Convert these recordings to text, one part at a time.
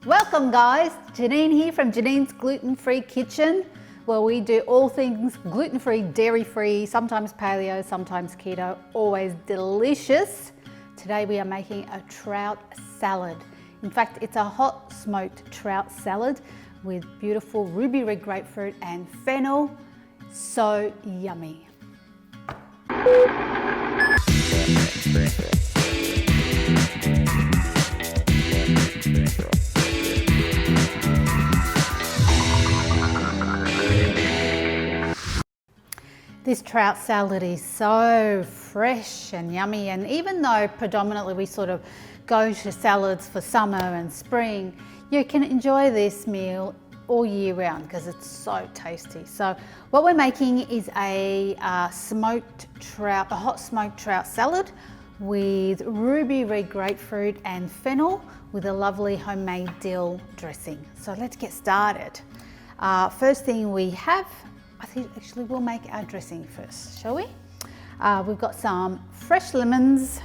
Welcome guys, Janine here from Janine's Gluten-Free Kitchen, where we do all things gluten-free, dairy-free, sometimes paleo, sometimes keto, always delicious. Today we are making a trout salad. In fact, it's a hot smoked trout salad with beautiful ruby red grapefruit and fennel. So yummy. This trout salad is so fresh and yummy, and even though predominantly we sort of go to salads for summer and spring, you can enjoy this meal all year round because it's so tasty. So what we're making is a hot smoked trout salad with ruby red grapefruit and fennel with a lovely homemade dill dressing. So let's get started. First thing we have, I think actually we'll make our dressing first, shall we? We've got some fresh lemons,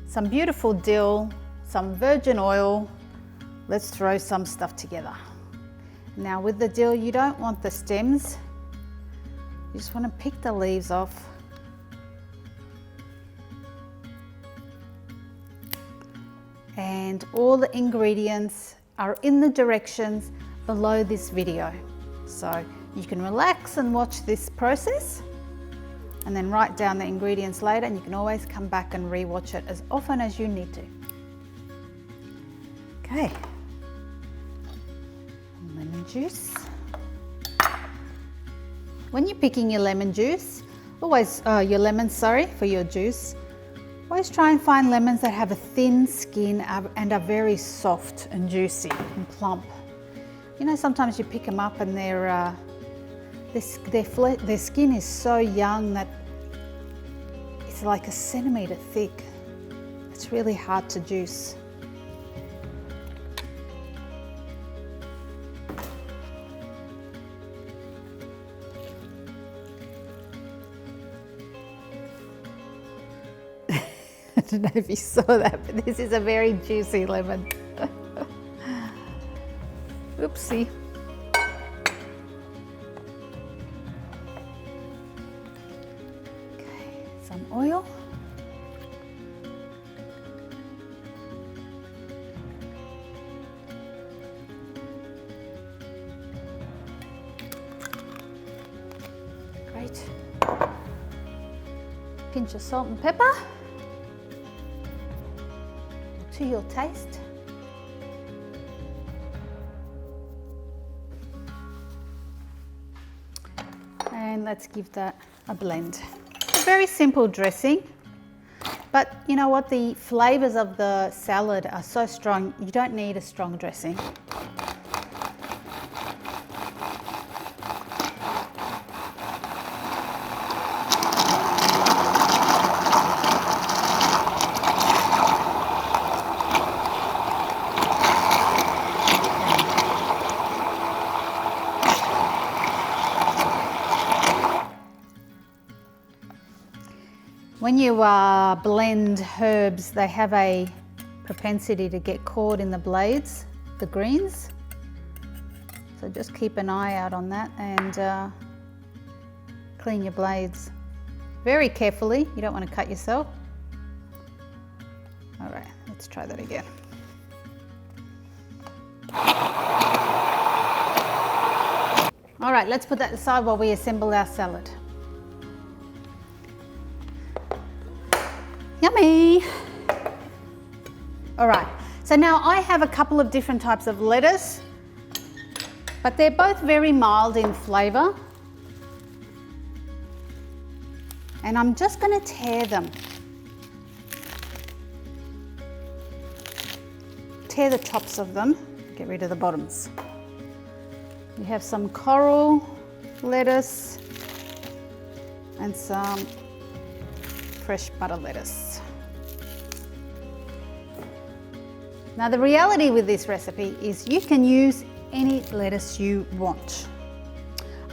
some beautiful dill, some virgin oil. Let's throw some stuff together. Now with the dill, you don't want the stems. You just want to pick the leaves off. And all the ingredients are in the directions below this video. So you can relax and watch this process and then write down the ingredients later, and you can always come back and re-watch it as often as you need to. Okay. Lemon juice. When you're picking your lemon juice, your lemons for your juice, always try and find lemons that have a thin skin and are very soft and juicy and plump. You know, sometimes you pick them up and their skin is so young that it's like a centimetre thick. It's really hard to juice. I don't know if you saw that, but this is a very juicy lemon. Oopsie. Okay, some oil. Great. Pinch of salt and pepper to your taste. And let's give that a blend. It's a very simple dressing, but you know what? The flavors of the salad are so strong, you don't need a strong dressing. When you blend herbs, they have a propensity to get caught in the blades, the greens. So just keep an eye out on that and clean your blades very carefully. You don't want to cut yourself. All right, let's try that again. All right, let's put that aside while we assemble our salad. Yummy! All right, so now I have a couple of different types of lettuce, but they're both very mild in flavour. And I'm just going to tear them. Tear the tops of them, get rid of the bottoms. We have some coral lettuce and some fresh butter lettuce. Now the reality with this recipe is you can use any lettuce you want.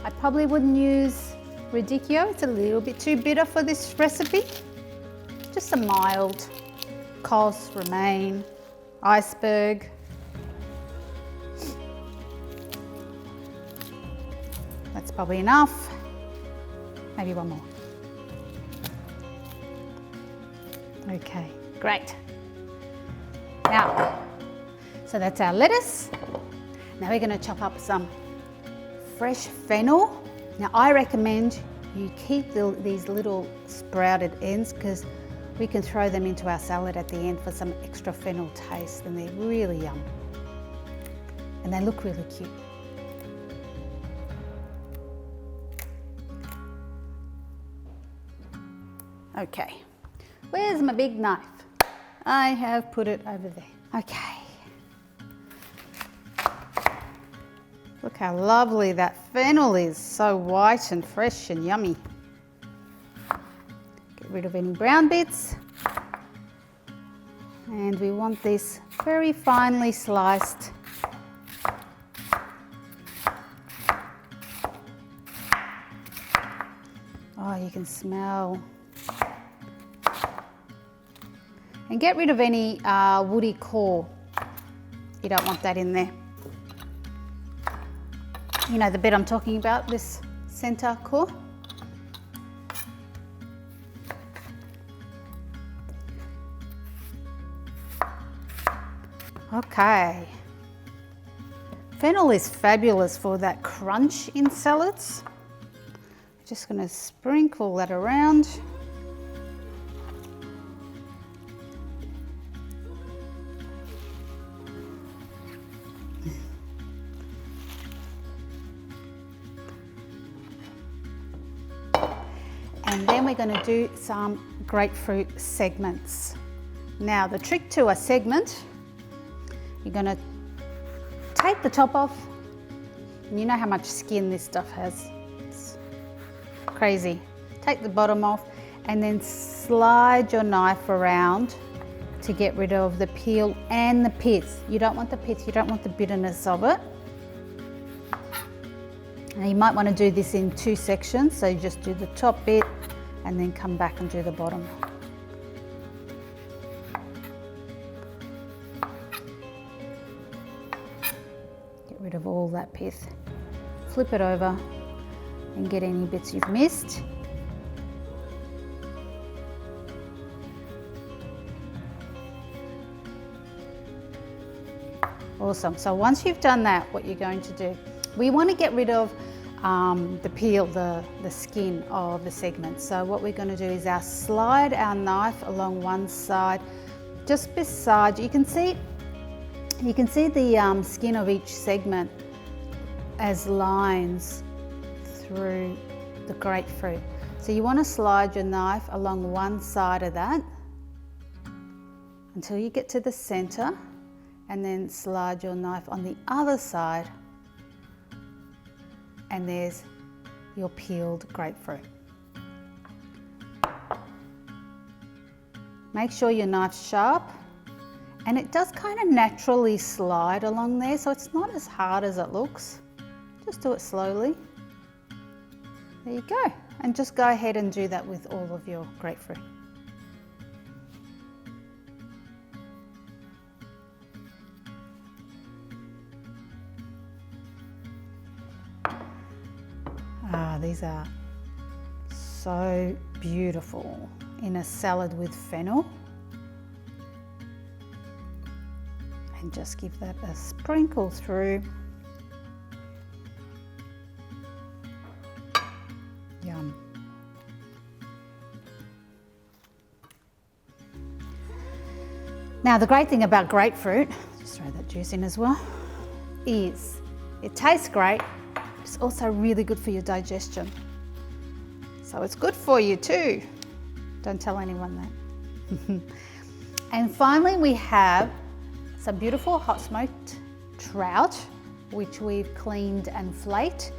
I probably wouldn't use radicchio, it's a little bit too bitter for this recipe. Just a mild cos, romaine, iceberg, Probably enough. Maybe one more. Okay, great. Now, so that's our lettuce. Now we're going to chop up some fresh fennel. Now I recommend you keep these little sprouted ends because we can throw them into our salad at the end for some extra fennel taste, and they're really yum. And they look really cute. Okay, where's my big knife? I have put it over there. Okay. Look how lovely that fennel is, so white and fresh and yummy. Get rid of any brown bits. And we want this very finely sliced. Oh, you can smell. And get rid of any woody core. You don't want that in there. You know the bit I'm talking about, this center core. Okay. Fennel is fabulous for that crunch in salads. Just going to sprinkle that around. And then we're going to do some grapefruit segments. Now the trick to a segment, you're going to take the top off. And you know how much skin this stuff has. It's crazy. Take the bottom off and then slide your knife around to get rid of the peel and the pith. You don't want the pith, you don't want the bitterness of it. Now you might want to do this in two sections, so you just do the top bit and then come back and do the bottom. Get rid of all that pith. Flip it over and get any bits you've missed. Awesome. So once you've done that, what you're going to do, we want to get rid of the peel, the skin of the segment. So what we're going to do is slide our knife along one side, just beside. You can see the skin of each segment as lines through the grapefruit. So you want to slide your knife along one side of that until you get to the center, and then slide your knife on the other side, and there's your peeled grapefruit. Make sure your knife's sharp, and it does kind of naturally slide along there, so it's not as hard as it looks. Just do it slowly. There you go. And just go ahead and do that with all of your grapefruit. These are so beautiful in a salad with fennel. And just give that a sprinkle through. Yum. Now the great thing about grapefruit, just throw that juice in as well, is it tastes great. It's also really good for your digestion. So it's good for you too. Don't tell anyone that. And finally we have some beautiful hot smoked trout, which we've cleaned and flaked.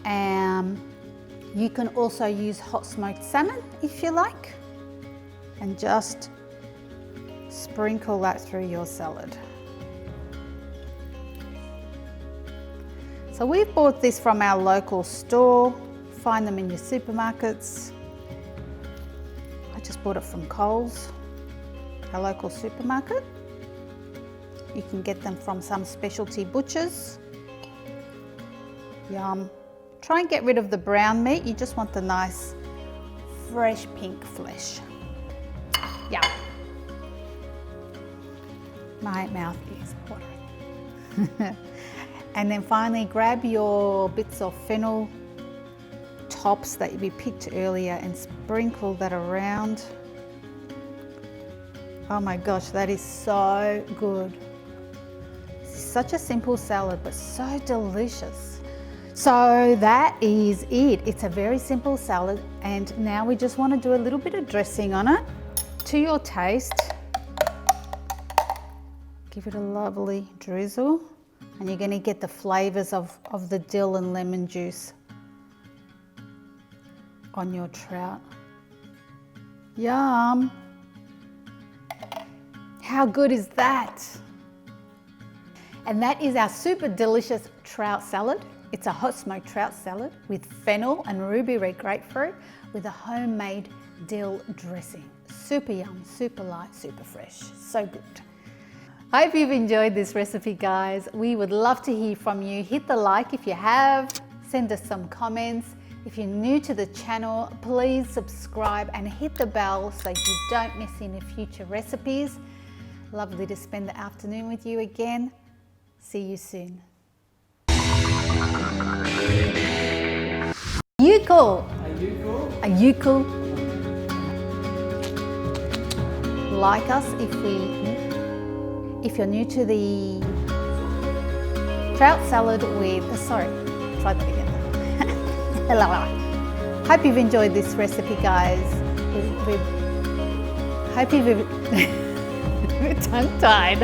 You can also use hot smoked salmon if you like, and just sprinkle that through your salad. So we've bought this from our local store. Find them in your supermarkets. I just bought it from Coles, our local supermarket. You can get them from some specialty butchers. Yum. Try and get rid of the brown meat. You just want the nice, fresh pink flesh. Yum. My mouth is watering. And then finally, grab your bits of fennel tops that we picked earlier and sprinkle that around. Oh my gosh, that is so good. It's such a simple salad, but so delicious. So that is it. It's a very simple salad, and now we just want to do a little bit of dressing on it to your taste. Give it a lovely drizzle, and you're going to get the flavors of the dill and lemon juice on your trout. Yum! How good is that? And that is our super delicious trout salad. It's a hot smoked trout salad with fennel and ruby red grapefruit with a homemade dill dressing. Super yum, super light, super fresh. So good. I hope you've enjoyed this recipe, guys. We would love to hear from you. Hit the like if you have, send us some comments. If you're new to the channel, please subscribe and hit the bell so you don't miss any future recipes. Lovely to spend the afternoon with you again. See you soon. You cool? Are you cool? Like us if you're new to the trout salad with, sorry, try that again. Hello. Hope you've enjoyed this recipe, guys. Hope you've we're tongue-tied.